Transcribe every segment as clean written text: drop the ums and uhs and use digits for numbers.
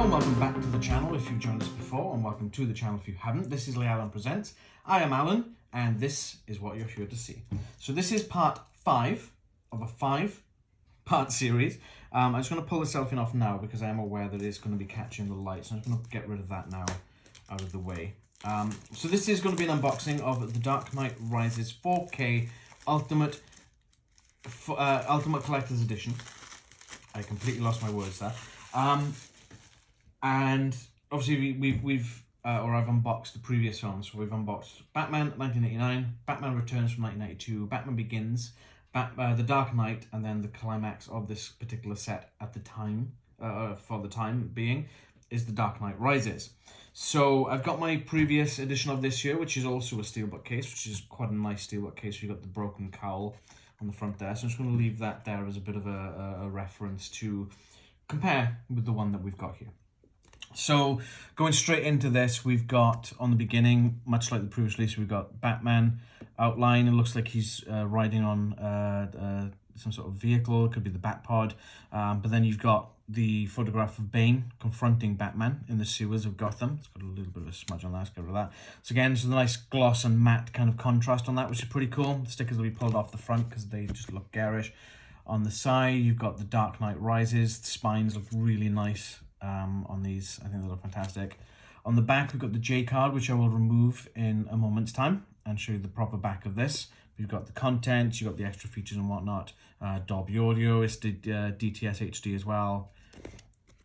and welcome back to the channel if you've joined us before, and welcome to the channel if you haven't. This is Lee Allen Presents. I am Alan, and this is what you're here to see. So this is part 5 of a 5-part series. I'm just going to pull the cellophane off now because I am aware that it's going to be catching the light, so I'm just going to get rid of that now out of the way. So this is going to be an unboxing of The Dark Knight Rises 4K Ultimate Collectors Edition. I completely lost my words there. And obviously I've unboxed the previous films. So we've unboxed Batman 1989, Batman Returns from 1992, Batman Begins, The Dark Knight, and then the climax of this particular set at the time, for the time being, is The Dark Knight Rises. So I've got my previous edition of this year, which is also a steelbook case, which is quite a nice steelbook case. You've got the broken cowl on the front there. So I'm just going to leave that there as a bit of a reference to compare with the one that we've got here. So going straight into this, we've got on the beginning, much like the previous release, we've got Batman outline. It looks like he's riding on some sort of vehicle. It could be the Batpod. But then you've got the photograph of Bane confronting Batman in the sewers of Gotham. It's got a little bit of a smudge on that. Let's get rid of that. So again, there's a nice gloss and matte kind of contrast on that, which is pretty cool. The stickers will be pulled off the front because they just look garish. On the side, you've got The Dark Knight Rises. The spines look really nice on these. I think they look fantastic. On the back, we've got the J card, which I will remove in a moment's time and show you the proper back of this. We've got the content, you've got the extra features and whatnot. Dolby Audio, it's the DTS HD as well.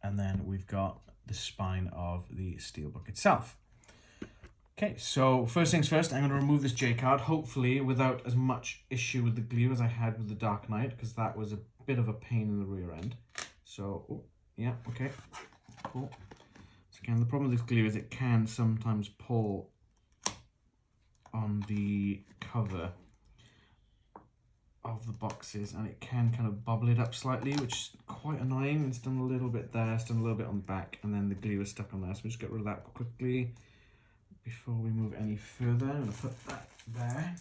And then we've got the spine of the steelbook itself. Okay, so first things first, I'm going to remove this J card, hopefully without as much issue with the glue as I had with the Dark Knight, because that was a bit of a pain in the rear end. So, oh, yeah, okay, cool. So again, the problem with this glue is it can sometimes pull on the cover of the boxes, and it can kind of bubble it up slightly, which is quite annoying. It's done a little bit there, it's done a little bit on the back, and then the glue is stuck on there. So we'll just get rid of that quickly before we move any further. I'm going to put that there.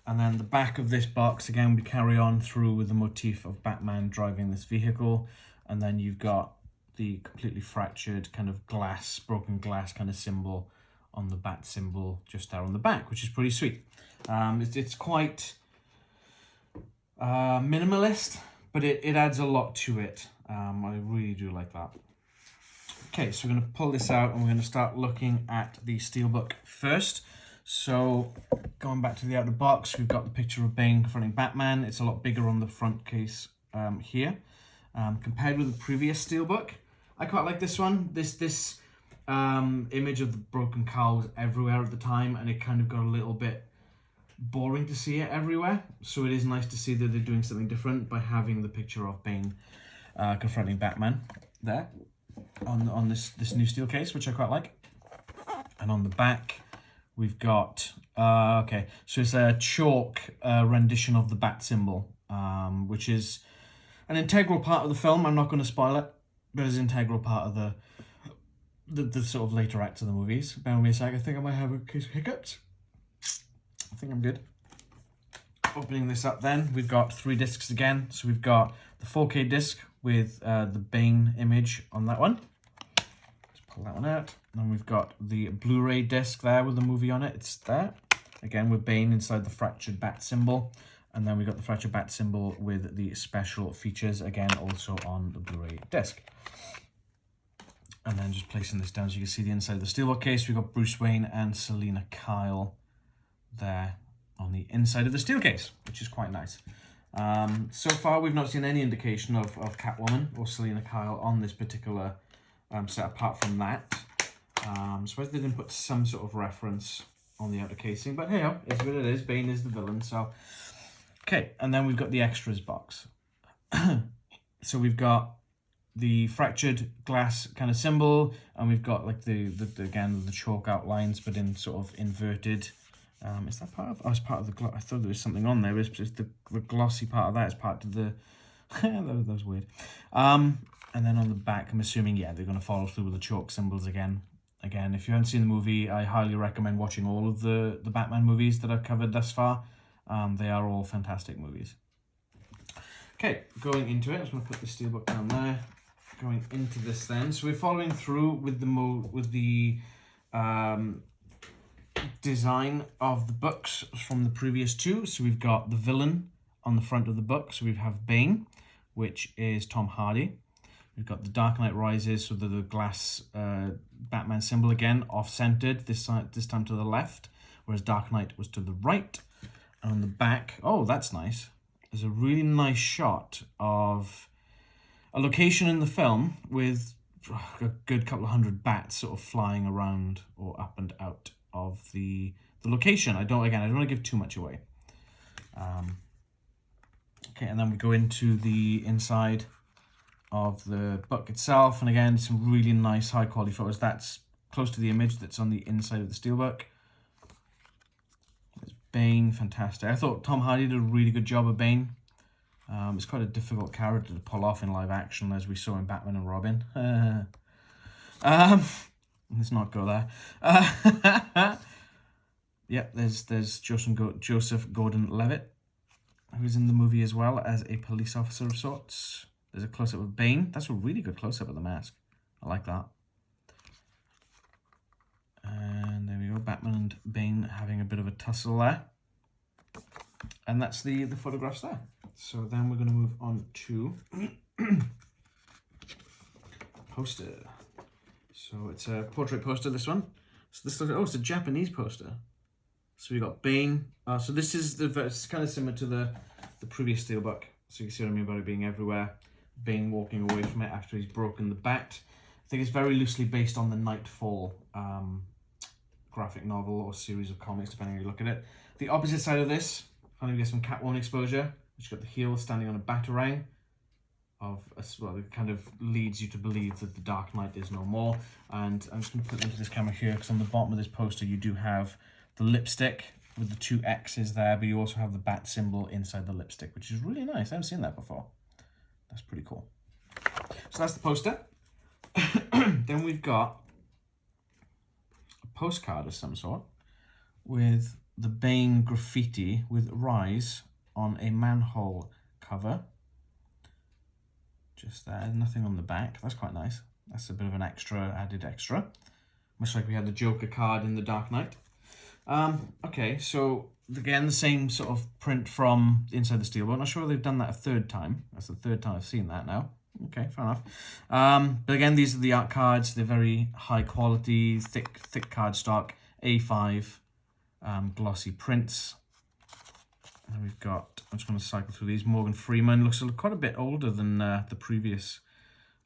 And then the back of this box, again, we carry on through with the motif of Batman driving this vehicle. And then you've got the completely fractured kind of glass, broken glass kind of symbol on the bat symbol just there on the back, which is pretty sweet. It's quite minimalist, but it adds a lot to it. I really do like that. Okay, so we're going to pull this out and we're going to start looking at the steelbook first. So going back to the outer box, we've got the picture of Bane confronting Batman. It's a lot bigger on the front case here. Compared with the previous steelbook, I quite like this one. This image of the broken cowl was everywhere at the time, and it kind of got a little bit boring to see it everywhere. So it is nice to see that they're doing something different by having the picture of Bane confronting Batman there on this new steel case, which I quite like. And on the back, we've got okay, so it's a chalk rendition of the bat symbol, which is an integral part of the film. I'm not going to spoil it, but it's an integral part of the sort of later acts of the movies. Bear with me a sec. I think I might have a case of hiccups. I think I'm good. Opening this up then, we've got 3 discs again. So we've got the 4K disc with the Bane image on that one. Let's pull that one out. And we've got the Blu-ray disc there with the movie on it. It's there. Again, with Bane inside the fractured bat symbol. And then we've got the fractured bat symbol with the special features, again, also on the Blu-ray disc. And then just placing this down so you can see the inside of the steelbook case. We've got Bruce Wayne and Selina Kyle there on the inside of the steel case, which is quite nice. So far, we've not seen any indication of Catwoman or Selina Kyle on this particular set, apart from that. Suppose they didn't put some sort of reference on the outer casing, but hey, it's what it is. Bane is the villain, so... Okay, and then we've got the extras box. So we've got the fractured glass kind of symbol, and we've got like again the chalk outlines, but in sort of inverted. Is that part of? Oh, it's part of the gloss. I thought there was something on there. It's just the glossy part of that is part of the. that was weird. And then on the back, I'm assuming they're going to follow through with the chalk symbols again. Again, if you haven't seen the movie, I highly recommend watching all of the Batman movies that I've covered thus far. They are all fantastic movies. Okay, going into it, I'm just going to put the steelbook down there. going into this then. So we're following through with the design of the books from the previous two. So we've got the villain on the front of the book. So we have Bane, which is Tom Hardy. We've got the Dark Knight Rises, so the glass Batman symbol again, off-centered, this time to the left, whereas Dark Knight was to the right. And on the back, oh, that's nice. There's a really nice shot of a location in the film with a good couple of hundred bats sort of flying around or up and out of the location. I don't want to give too much away. Okay, and then we go into the inside of the book itself, and again, some really nice high quality photos. That's close to the image that's on the inside of the steelbook. There's Bane, fantastic. I thought Tom Hardy did a really good job of Bane. It's quite a difficult character to pull off in live action, as we saw in Batman and Robin. Let's not go there. Yep, there's Joseph Gordon-Levitt, who's in the movie as well as a police officer of sorts. There's a close-up of Bane. That's a really good close-up of the mask. I like that. And there we go, Batman and Bane having a bit of a tussle there. And that's the photographs there. So then we're going to move on to poster. So it's a portrait poster, this one. So this looks, oh, it's a Japanese poster. So we got Bane. So this is it's kind of similar to the previous steelbook. So you can see what I mean about it being everywhere. Bane walking away from it after he's broken the bat. I think it's very loosely based on the Nightfall graphic novel or series of comics, depending on how you look at it. The opposite side of this, kind of get some Catwoman exposure. Which got the heel standing on a batarang. Well, it kind of leads you to believe that the Dark Knight is no more. And I'm just going to put it into this camera here, because on the bottom of this poster you do have the lipstick with the two X's there, but you also have the bat symbol inside the lipstick, which is really nice. I haven't seen that before. That's pretty cool. So that's the poster. Then we've got a postcard of some sort with the Bane graffiti with Rise on a manhole cover. Just there, nothing on the back. That's quite nice. That's a bit of an added extra. Much like we had the Joker card in the Dark Knight. Okay, so again, the same sort of print from inside the steelbook. Not sure they've done that a third time. That's the third time I've seen that now. Okay, fair enough. But again, these are the art cards. They're very high quality, thick cardstock, A5, glossy prints. And we've got, I'm just going to cycle through these. Morgan Freeman looks quite a bit older than the previous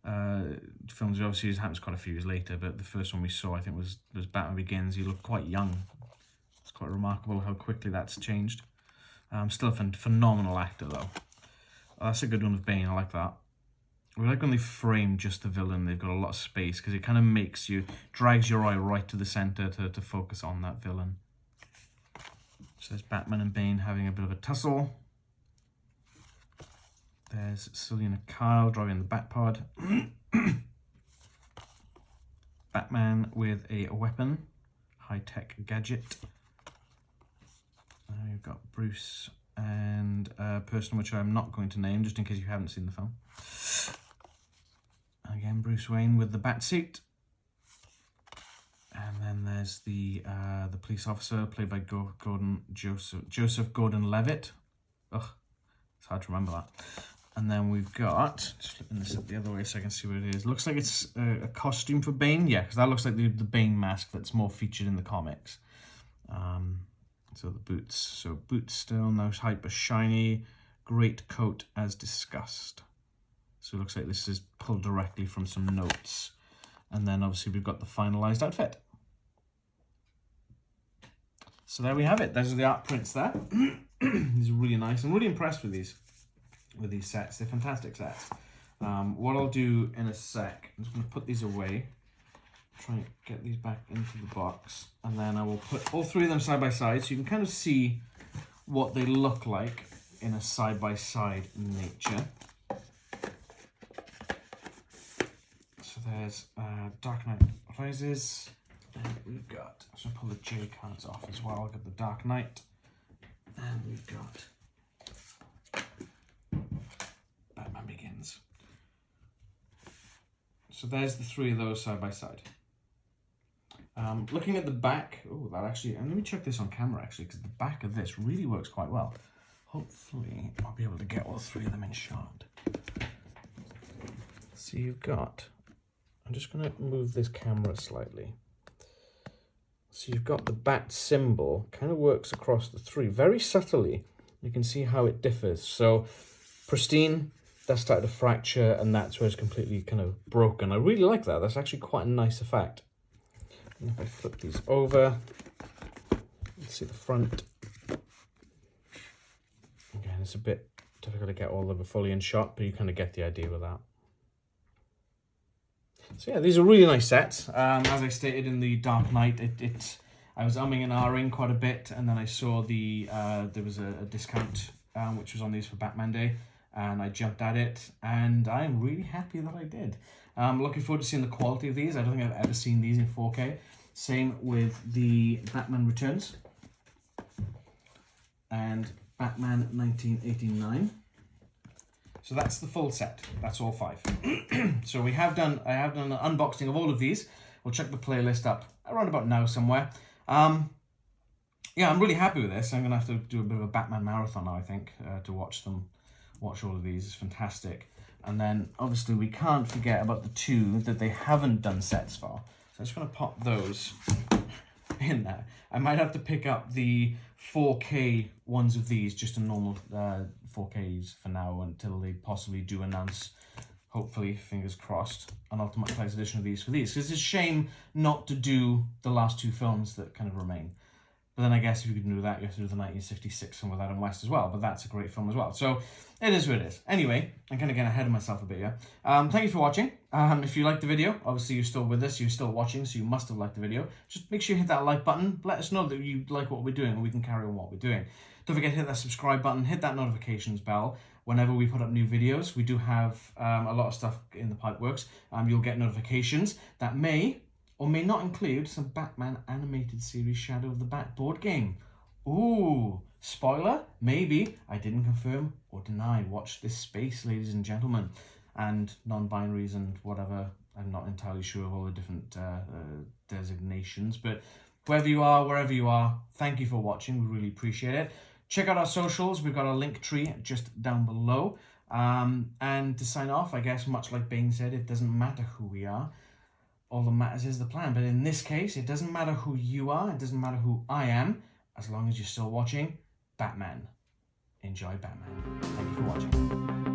films. Obviously, it happens quite a few years later, but the first one we saw, I think, was Batman Begins. He looked quite young. It's quite remarkable how quickly that's changed. Still a phenomenal actor, though. Oh, that's a good one with Bane. I like that. We like when they frame just the villain. They've got a lot of space, because it kind of drags your eye right to the center to focus on that villain. So there's Batman and Bane having a bit of a tussle. There's Selina Kyle driving the Batpod. Batman with a weapon, high-tech gadget. We've got Bruce and a person which I'm not going to name, just in case you haven't seen the film. Again, Bruce Wayne with the Batsuit. And then there's the police officer, played by Joseph Gordon-Levitt. Ugh, it's hard to remember that. And then we've got, just flipping this up the other way so I can see what it is. Looks like it's a costume for Bane. Yeah, because that looks like the Bane mask that's more featured in the comics. So the boots. So boots still, no hyper shiny. Great coat as discussed. So it looks like this is pulled directly from some notes. And then obviously we've got the finalized outfit. So there we have it. Those are the art prints there. These are really nice. I'm really impressed with these sets. They're fantastic sets. What I'll do in a sec, I'm just going to put these away. Try and get these back into the box. And then I will put all three of them side by side so you can kind of see what they look like in a side-by-side nature. So there's Dark Knight Rises. And we've got, I'm going to pull the J cards off as well. I've got the Dark Knight. And we've got Batman Begins. So there's the three of those side by side. Looking at the back, oh, that actually, and let me check this on camera actually, because the back of this really works quite well. Hopefully I'll be able to get all three of them in shot. So you've got, I'm just going to move this camera slightly. So you've got the bat symbol, kind of works across the three, very subtly. You can see how it differs. So pristine, that started to fracture, and that's where it's completely kind of broken. I really like that. That's actually quite a nice effect. And if I flip these over, let's see the front. Again, it's a bit difficult to get all of them fully in shot, but you kind of get the idea with that. So yeah, these are really nice sets. As I stated in the Dark Knight, I was umming and ahhing quite a bit, and then I saw there was a discount which was on these for Batman Day, and I jumped at it, and I'm really happy that I did. Looking forward to seeing the quality of these. I don't think I've ever seen these in 4K. Same with the Batman Returns and Batman 1989. So that's the full set. That's all 5. So I have done an unboxing of all of these. We'll check the playlist up around about now somewhere. Yeah, I'm really happy with this. I'm gonna have to do a bit of a Batman marathon now, I think, to watch all of these. It's fantastic. And then obviously we can't forget about the 2 that they haven't done sets for. So I'm just gonna pop those in there. I might have to pick up the 4K ones of these, just a normal 4Ks for now, until they possibly do announce, hopefully, fingers crossed, an Ultimate Collector's Edition of these for these. Because it's a shame not to do the last 2 films that kind of remain. But then I guess if you could do that, you have to do the 1966 film with Adam West as well. But that's a great film as well. So it is what it is. Anyway, I'm kind of getting ahead of myself a bit here. Thank you for watching. If you liked the video, obviously you're still with us, you're still watching, so you must have liked the video. Just make sure you hit that like button. Let us know that you like what we're doing, and we can carry on what we're doing. Don't forget to hit that subscribe button, hit that notifications bell. Whenever we put up new videos, we do have a lot of stuff in the pipeworks. You'll get notifications that may or may not include some Batman animated series Shadow of the Bat board game. Ooh, spoiler? Maybe. I didn't confirm or deny. Watch this space, ladies and gentlemen. And non-binaries and whatever. I'm not entirely sure of all the different designations. But wherever you are, wherever you are, thank you for watching. We really appreciate it. Check out our socials. We've got a link tree just down below. And to sign off, I guess, much like Bane said, it doesn't matter who we are. All that matters is the plan. But in this case, it doesn't matter who you are. It doesn't matter who I am. As long as you're still watching Batman. Enjoy Batman. Thank you for watching.